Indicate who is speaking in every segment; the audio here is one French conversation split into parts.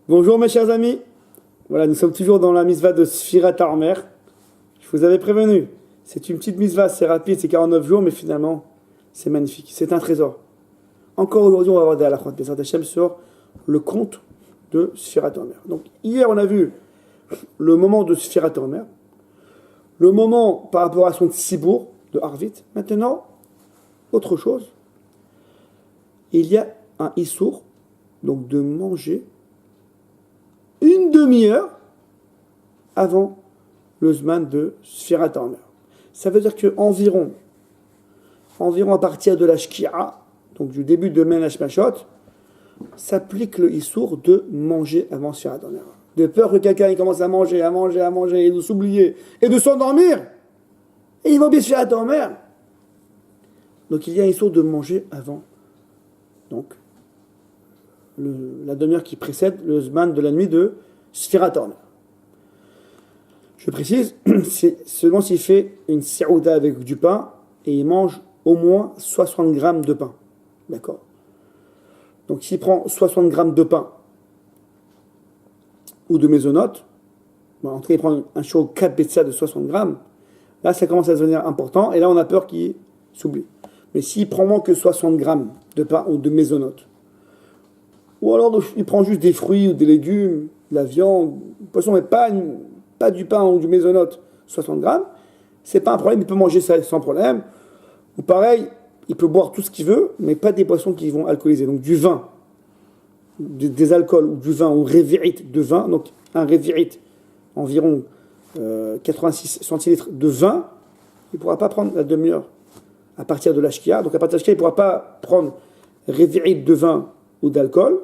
Speaker 1: Bonjour mes chers amis. Voilà, nous sommes toujours dans la misva de Sfirat HaOmer. Je vous avais prévenu. C'est une petite misva, c'est rapide, c'est 49 jours, mais finalement, c'est magnifique. C'est un trésor. Encore aujourd'hui, on va avoir des halachot Bezrat Hashem sur le compte de Sfirat HaOmer. Donc, hier, on a vu le moment de Sfirat HaOmer, le moment par rapport à son tzibour de Harvit. Maintenant, autre chose. Il y a un issour, donc de manger une demi-heure avant le Zman de Sfirat HaOmer. Ça veut dire que environ à partir de la Shkia, donc du début de Men Hashmashot, s'applique le Issour de manger avant Sfirat HaOmer. De peur que quelqu'un il commence à manger, et de s'oublier, et de s'endormir, et il va oublier Sfirat HaOmer. Donc il y a un Issour de manger avant, donc, la demi-heure qui précède le Zman de la nuit de Sfirat HaOmer. Je précise, c'est seulement s'il fait une sirouda avec du pain et il mange au moins 60 grammes de pain. D'accord? Donc s'il prend 60 grammes de pain ou de mésonote, en tout cas il prend un chaud 4 betsa de 60 grammes, là ça commence à devenir important et là on a peur qu'il s'oublie. Mais s'il prend moins que 60 grammes de pain ou de mésonote, ou alors il prend juste des fruits ou des légumes, de la viande, du poisson, mais pas du pain ou du mésonote, 60 grammes, c'est pas un problème, il peut manger ça sans problème. Ou pareil, il peut boire tout ce qu'il veut, mais pas des poissons qui vont alcooliser. Donc du vin, des alcools, ou du vin, ou révirite de vin, donc un révirite, environ 86 centilitres de vin, il ne pourra pas prendre la demi-heure à partir de l'ashkia. Donc à partir de l'ashkia, il ne pourra pas prendre révirite de vin ou d'alcool,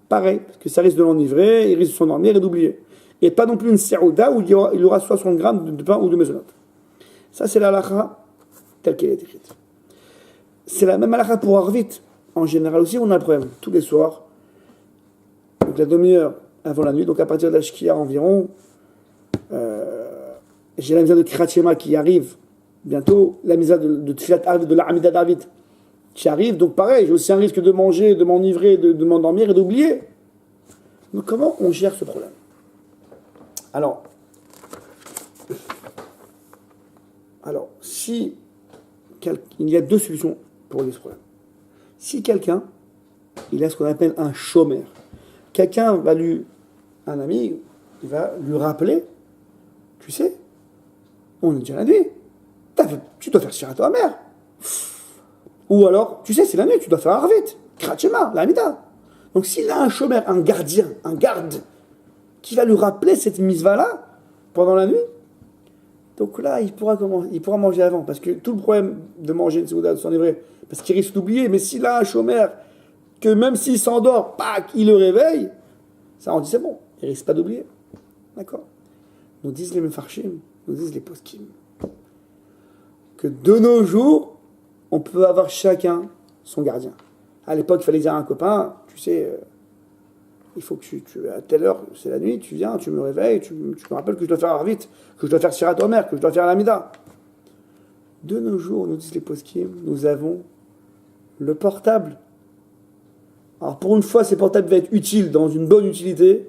Speaker 1: pareil, parce que ça risque de l'enivrer, il risque de s'endormir et d'oublier. Et pas non plus une serouda où il y aura 60 grammes de pain ou de mésonote. Ça, c'est la halakha telle qu'elle est écrite. C'est la même halakha pour Harvit. En général aussi, on a le problème. Tous les soirs, donc la demi-heure avant la nuit, donc à partir de la shkia environ, j'ai la misère de Kirat Shema qui arrive bientôt, la misère de Tfilat Harvit, de la Hamida d'Harvit qui arrive, donc pareil, j'ai aussi un risque de manger, de m'enivrer, de m'endormir et d'oublier. Donc comment on gère ce problème? Alors, si il y a deux solutions pour régler ce problème. Si quelqu'un, il a ce qu'on appelle un chômeur, quelqu'un un ami, il va lui rappeler, tu sais, on est déjà la nuit, tu dois faire Sfirat HaOmer. Ou alors, tu sais, c'est la nuit, tu dois faire Harvit, Kirat Shema, la Hamida. Donc s'il a un chômeur, un gardien, un garde, qui va lui rappeler cette misva-là pendant la nuit, donc là, il pourra manger avant. Parce que tout le problème de manger une seouda, de s'enivrer, parce qu'il risque d'oublier, mais s'il a un chômeur, que même s'il s'endort, il le réveille, ça on dit c'est bon, il risque pas d'oublier. D'accord? Nous disent les mefarshim, nous disent les poskim, que de nos jours, on peut avoir chacun son gardien. À l'époque, il fallait dire à un copain, tu sais, il faut que à telle heure, c'est la nuit, tu viens, tu me réveilles, tu me rappelles que je dois faire Harvit, que je dois faire Sfirat HaOmer, que je dois faire l'Amida. De nos jours, nous disent les poskim, nous avons le portable. Alors pour une fois, ces portables vont être utiles, dans une bonne utilité.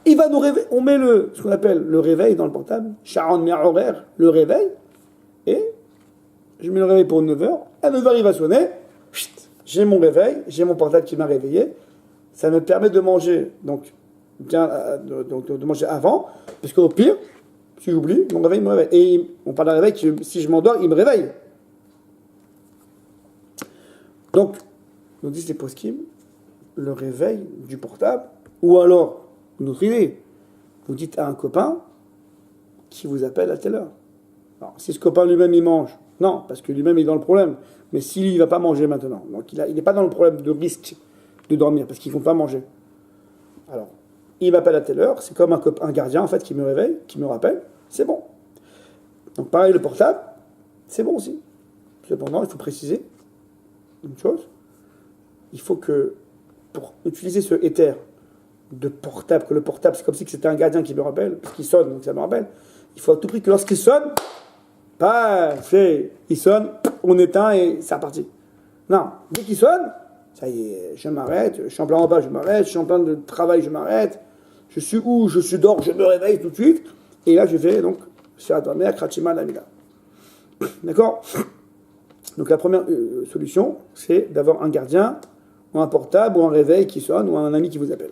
Speaker 1: Il va nous réveiller, on met ce qu'on appelle le réveil dans le portable, Sharon Me'ahorer, le réveil, et je mets le réveil pour 9h, à 9h il va sonner, j'ai mon réveil, j'ai mon portable qui m'a réveillé, ça me permet de manger, donc de manger avant, parce qu'au pire, si j'oublie, mon réveil me réveille. Et on parle d'un réveil qui, si je m'endors, il me réveille. Donc, nous disent les poskim, le réveil du portable, ou alors, une autre idée, vous dites à un copain qui vous appelle à telle heure. Alors, si ce copain lui-même il mange, non, parce que lui-même il est dans le problème. Mais s'il ne va pas manger maintenant, donc il n'est pas dans le problème de risque de dormir, parce qu'il ne compte pas manger. Alors, il m'appelle à telle heure, c'est comme un gardien en fait qui me réveille, qui me rappelle, c'est bon. Donc pareil, le portable, c'est bon aussi. Cependant, il faut préciser une chose, il faut que, pour utiliser ce éther de portable, que le portable c'est comme si c'était un gardien qui me rappelle, parce qu'il sonne, donc ça me rappelle, il faut à tout prix que lorsqu'il sonne, il sonne, on éteint et c'est reparti. Non, dès qu'il sonne, Ça y est, je m'arrête, je suis en plein repas, je m'arrête, je suis en plein de travail, je m'arrête, je suis où, je suis dehors, je me réveille tout de suite, et là je vais donc faire à ta mère, Kratchima Lamida. D'accord? Donc la première solution, c'est d'avoir un gardien, ou un portable, ou un réveil qui sonne, ou un ami qui vous appelle.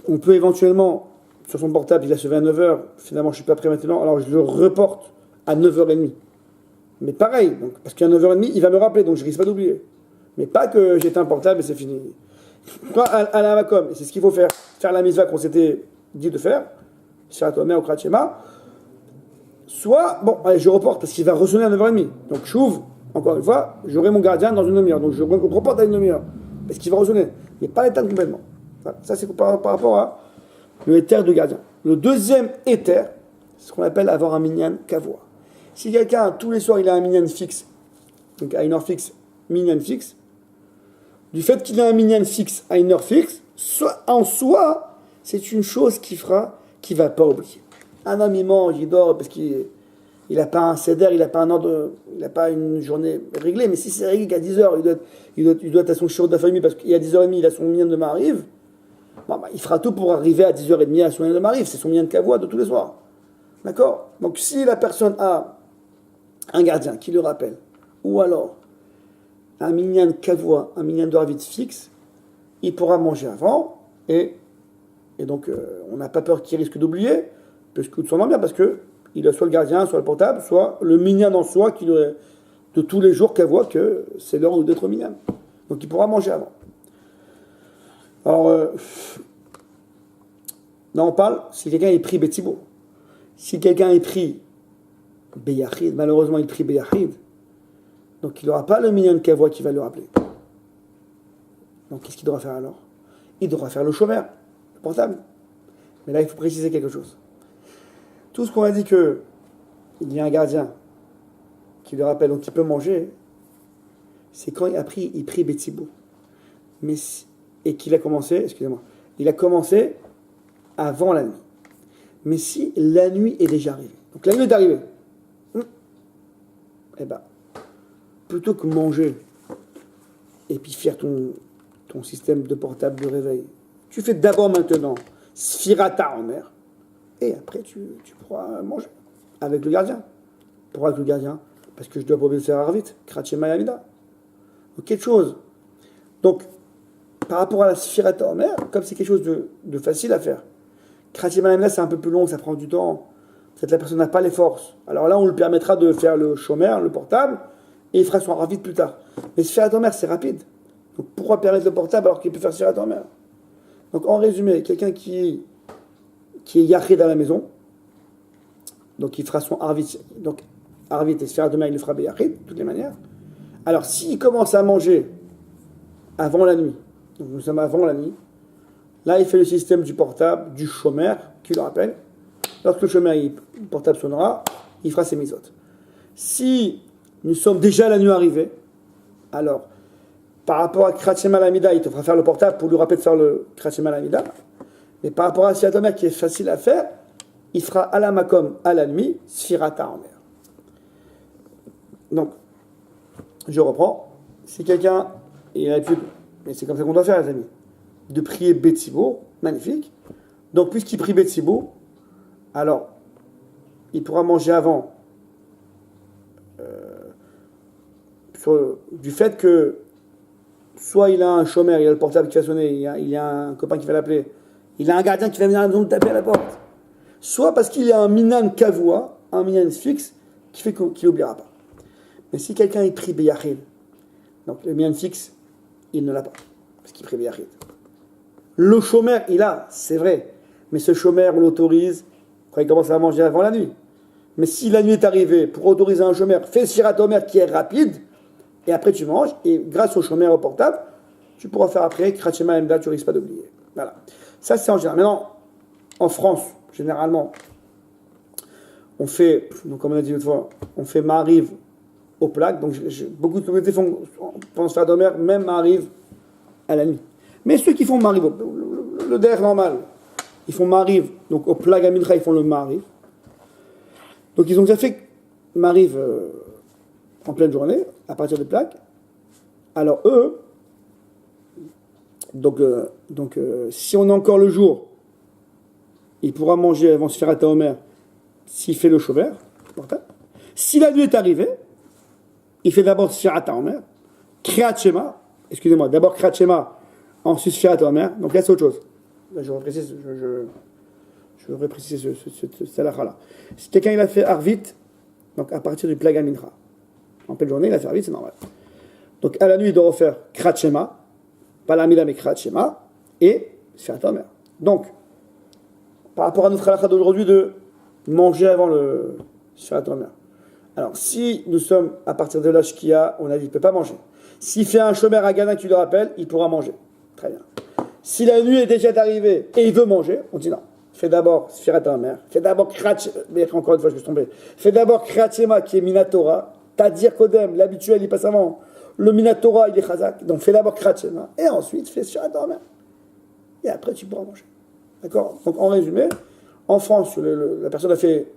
Speaker 1: On peut éventuellement, sur son portable, il a sauvé à 9h, finalement je ne suis pas prêt maintenant, alors je le reporte à 9h30. Mais pareil, donc, parce qu'à 9h30, il va me rappeler, donc je risque pas d'oublier. Mais pas que j'éteins un portable et c'est fini. Toi, à la Makom, c'est ce qu'il faut faire la mitzvah qu'on s'était dit de faire, sur la mère au Kratchema. Soit, bon, allez, je reporte parce qu'il va ressonner à 9h30. Donc j'ouvre, encore une fois, j'aurai mon gardien dans une demi-heure. Donc je reporte à une demi-heure. Parce qu'il va ressonner. Mais pas l'éteindre complètement. Ça, c'est par rapport à le éther de gardien. Le deuxième éther, c'est ce qu'on appelle avoir un minyan kavua. Si quelqu'un, tous les soirs, il a un minyan fixe, donc à une heure fixe, minyan fixe, du fait qu'il a un minyan fixe à une heure fixe, en soi, c'est une chose qu'il fera, qu'il ne va pas oublier. Un homme, il mange, il dort, parce qu'il n'a pas un céder, il n'a pas un ordre, il n'a pas une journée réglée, mais si c'est réglé qu'à 10h, il doit être à son shiur de la famille, parce qu'il y a 10h30, il a son minyan de Mariv, bon, il fera tout pour arriver à 10h30 à son minyan de Mariv, c'est son minyan de Kavua de tous les soirs. D'accord? Donc si la personne a un gardien qui le rappelle, ou alors un minyan kavua, un minyan de ravit fixe, il pourra manger avant, et donc on n'a pas peur qu'il risque d'oublier, parce que tout s'en bien, parce que il a soit le gardien, soit le portable, soit le minyan en soi, qui de tous les jours kavua, que c'est l'heure d'être minyan. Donc il pourra manger avant. Alors, là on parle, si quelqu'un est pris Betsibo, si quelqu'un est pris Beyachid, malheureusement il prie Beyachid, donc il n'aura pas le minyan kavua qui va le rappeler. Donc qu'est-ce qu'il devra faire alors? Il devra faire le shomer, le portable. Mais là il faut préciser quelque chose. Tout ce qu'on a dit que il y a un gardien qui le rappelle, donc il peut manger, c'est quand il prie Betsibo. Et qu'il a commencé, excusez-moi, il a commencé avant la nuit. Mais si la nuit est déjà arrivée, donc la nuit est arrivée, eh bien, plutôt que manger et puis faire ton système de portable de réveil, tu fais d'abord maintenant Sfirata en mer, et après tu pourras manger avec le gardien. Pourquoi avec le gardien? Parce que je dois probablement faire vite, Kratchema Yamida. Donc quelque chose. Donc, par rapport à la Sfirata en mer, comme c'est quelque chose de facile à faire, Kratchema Yamida c'est un peu plus long, ça prend du temps. Peut-être la personne n'a pas les forces. Alors là, on lui permettra de faire le shomer, le portable, et il fera son ravit plus tard. Mais Sfirat Omer, c'est rapide. Donc pourquoi permettre le portable alors qu'il peut faire Sfirat Omer? Donc en résumé, quelqu'un qui est yachid à la maison, donc il fera son arvit. Donc arvit et Sfirat Omer, il le fera yachid, de toutes les manières. Alors s'il commence à manger avant la nuit, donc nous sommes avant la nuit, là il fait le système du portable, du shomer, qui le rappelle. Lorsque le chemin le portable sonnera, il fera ses misotes. Si nous sommes déjà à la nuit arrivée, alors, par rapport à Kratchema Lamida, il te fera faire le portable pour lui rappeler de faire le Kratchema Lamida. Mais par rapport à Sfirat Omer, qui est facile à faire, il fera à la Makom, à la nuit, Sfirata Omer. Donc, je reprends. Si quelqu'un est l'habitude, et c'est comme ça qu'on doit faire, les amis, de prier Betsibo, magnifique. Donc, puisqu'il prie Betsibo, alors, il pourra manger avant du fait que soit il a un chômeur, il a le portable qui va sonner, il y a un copain qui va l'appeler, il a un gardien qui va venir à la maison de taper à la porte, soit parce qu'il y a un minyan kavua, un minyan fixe, qui fait qu'il n'oubliera pas. Mais si quelqu'un est pris beyachid, donc le minyan fixe, il ne l'a pas, parce qu'il prie beyachid. Le chômeur, il a, c'est vrai, mais ce chômeur, on l'autorise quand il commence à manger avant la nuit. Mais si la nuit est arrivée, pour autoriser un chômeur, fais Sfirat Omer qui est rapide, et après tu manges, et grâce au chômeur au portable, tu pourras faire après Kratchema Yamida, tu risques pas d'oublier. Voilà. Ça c'est en général. Maintenant, en France, généralement, on fait, donc comme on a dit une fois, on fait Mariv aux plaques. Donc beaucoup de communautés pensent faire Omer, même Mariv à la nuit. Mais ceux qui font Mariv, le der normal, ils font Mariv, donc au plaques à Mincha, ils font le Mariv. Donc ils ont déjà fait Mariv en pleine journée, à partir des plaques. Alors eux, si on a encore le jour, il pourra manger avant Sfirat HaOmer s'il fait le shomer. Si la nuit est arrivée, il fait d'abord Sfirat HaOmer, Kriyat Shema, excusez-moi, d'abord Kriyat Shema, ensuite Sfirat HaOmer. Donc là, c'est autre chose. Là, je voudrais préciser ce halakha-là. Si quelqu'un il a fait Arvit, donc à partir du Plaga Mincha, en pleine journée, il a fait Arvit, c'est normal. Donc à la nuit, il doit refaire Kriyat Shema, pas la Mida, mais Kriyat Shema, et Sfirat HaOmer. Donc, par rapport à notre halakha d'aujourd'hui de manger avant le Sfirat HaOmer. Alors, si nous sommes à partir de l'âge qu'il y a, on a dit qu'il ne peut pas manger. S'il fait un shomer à Gana qui le rappelle, il pourra manger. Très bien. Si la nuit est déjà arrivée et il veut manger, on dit non. Fais d'abord Sfirat HaOmer. Fais d'abord Kriyat, mais encore une fois, je vais tomber. Fais d'abord Kriyat Shema qui est Minatora. Tadir Kodem, l'habituel, il passe avant. Le Minatora, il est Chazak. Donc fais d'abord Kriyat Shema. Et ensuite, fais Sfirat HaOmer. Et après, tu pourras manger. D'accord? Donc en résumé, en France, la personne a fait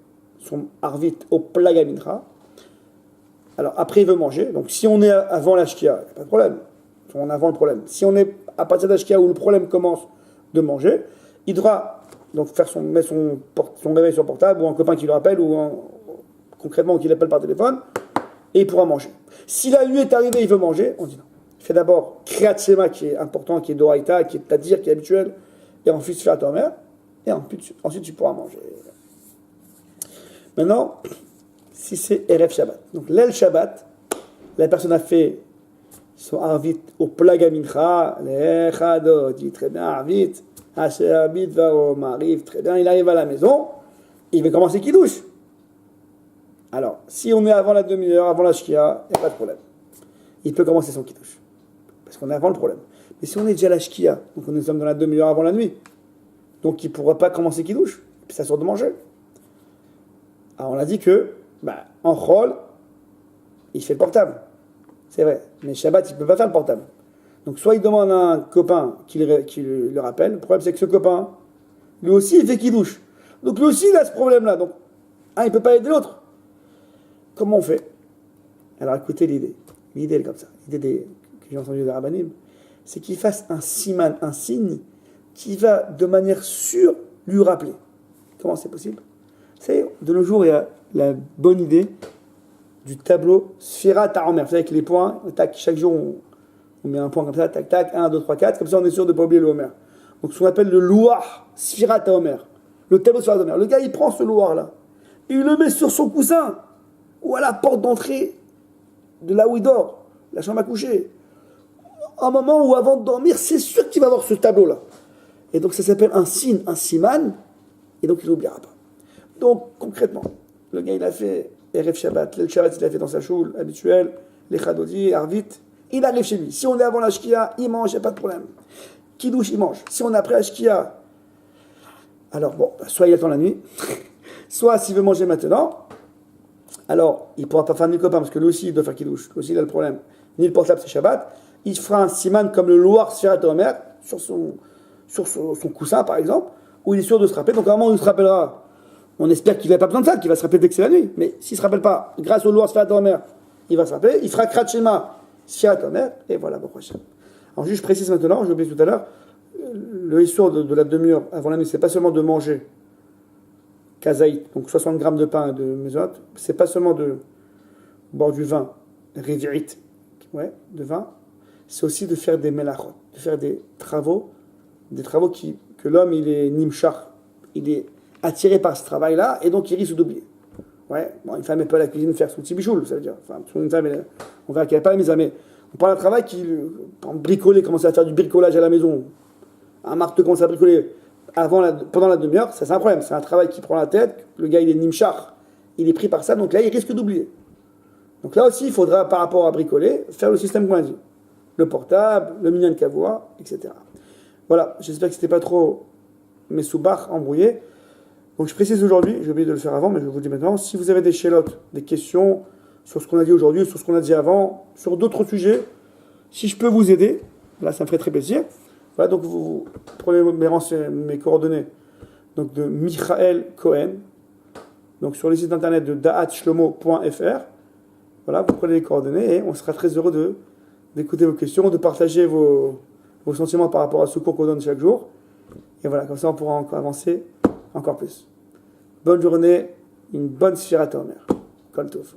Speaker 1: son Arvit au Plaga Mincha. Alors après, il veut manger. Donc si on est avant l'Ashkia, il n'y a pas de problème. On est avant le problème. Si on est à partir de l'Ashkia où le problème commence de manger, il devra donc mettre son réveil sur portable ou un copain qui le rappelle ou concrètement qui l'appelle par téléphone et il pourra manger. Si la nuit est arrivée, il veut manger, on dit non. Il fait d'abord Kriyat Shema qui est important, qui est Doraïta, qui est Tadir, qui est habituel, et ensuite Sfirat HaOmer, et ensuite tu pourras manger. Maintenant, si c'est Erev Shabbat. Donc l'El Shabbat, la personne a fait son Arvit au Plaga Mincha, l'Echadot, dit très bien Arvit, Asher Abit Varom arrive, très bien, il arrive à la maison, il veut commencer Kiddush. Alors, si on est avant la demi-heure, avant la Shkia, il n'y a pas de problème. Il peut commencer son Kiddush. Parce qu'on est avant le problème. Mais si on est déjà à la Shkia, donc on est dans la demi-heure avant la nuit, donc il ne pourra pas commencer Kiddush, puis ça sort de manger. Alors on a dit que, en Chol, il fait le portable. C'est vrai. Mais Shabbat, il ne peut pas faire le portable. Donc soit il demande à un copain qui le rappelle. Le problème, c'est que ce copain, lui aussi, il fait Kiddush. Donc lui aussi, il a ce problème-là. Donc, il ne peut pas aider l'autre. Comment on fait? Alors écoutez l'idée. L'idée, elle est comme ça. L'idée que j'ai entendue de Rabbanim, c'est qu'il fasse un siman, un signe, qui va de manière sûre lui rappeler. Comment c'est possible? C'est de nos jours, il y a la bonne idée du tableau Sfirat HaOmer. Vous savez, avec les points, tac, chaque jour, on met un point comme ça, tac, tac, 1, 2, 3, 4, comme ça on est sûr de ne pas oublier le Homer. Donc ce qu'on appelle le louar Sfirat HaOmer, le tableau Sfirat HaOmer. Le gars, il prend ce louar-là, il le met sur son coussin, ou à la porte d'entrée de là où il dort, la chambre à coucher. Un moment où avant de dormir, c'est sûr qu'il va avoir ce tableau-là. Et donc ça s'appelle un signe, un siman, et donc il n'oubliera pas. Donc concrètement, le gars il a fait Erev Shabbat, le Shabbat il a fait dans sa choule habituelle, les Chadodi, Arvit, il arrive chez lui. Si on est avant la Shkia, il mange, il n'y a pas de problème. Kiddush, il mange. Si on est après la Shkia, alors bon, soit il attend la nuit, soit s'il veut manger maintenant, alors il ne pourra pas faire ni le copain, parce que lui aussi il doit faire Kiddush, lui aussi il a le problème, ni le portable c'est Shabbat, il fera un siman comme le Loir Sfirat HaOmer, sur son coussin par exemple, où il est sûr de se rappeler. Donc à un moment où il se rappellera, on espère qu'il n'a pas besoin de ça, qu'il va se rappeler dès que c'est la nuit. Mais s'il ne se rappelle pas, grâce au Loir Sfirat HaOmer, il va se rappeler, il fera Kriyat Shema Sfirat HaOmer, et voilà, bon prochain. Alors juste je précise maintenant, j'ai oublié tout à l'heure, le histoire de la demi-heure avant la nuit, c'est pas seulement de manger kazaït, donc 60 grammes de pain et de mezot, c'est pas seulement de boire du vin, révi'it, de vin, c'est aussi de faire des melachot, de faire des travaux que l'homme, il est nimshach, il est attiré par ce travail-là, et donc il risque d'oublier. Une femme, elle peut à la cuisine faire son petit bichoul, ça veut dire. Enfin, une femme, on verra qu'elle n'a pas la mise, mais on parle d'un travail qui, bricoler, commencer à faire du bricolage à la maison, un marteau commence à bricoler pendant la demi-heure, ça c'est un problème, c'est un travail qui prend la tête, le gars il est nimshach, il est pris par ça, donc là il risque d'oublier. Donc là aussi, il faudra, par rapport à bricoler, faire le système qu'on a dit. Le portable, le minyan kavua, etc. Voilà, j'espère que c'était pas trop messoubach, embrouillé. Donc je précise aujourd'hui, j'ai oublié de le faire avant, mais je vous le dis maintenant, si vous avez des chélotes, des questions sur ce qu'on a dit aujourd'hui, sur ce qu'on a dit avant, sur d'autres sujets, si je peux vous aider, là ça me ferait très plaisir. Voilà, donc vous prenez mes coordonnées donc de Michael Cohen, donc sur le site internet de daatshlomo.fr. Voilà, vous prenez les coordonnées et on sera très heureux d'écouter vos questions, de partager vos sentiments par rapport à ce cours qu'on donne chaque jour. Et voilà, comme ça on pourra encore avancer encore plus. Bonne journée, une bonne Sfirat Omer. Kol Tov.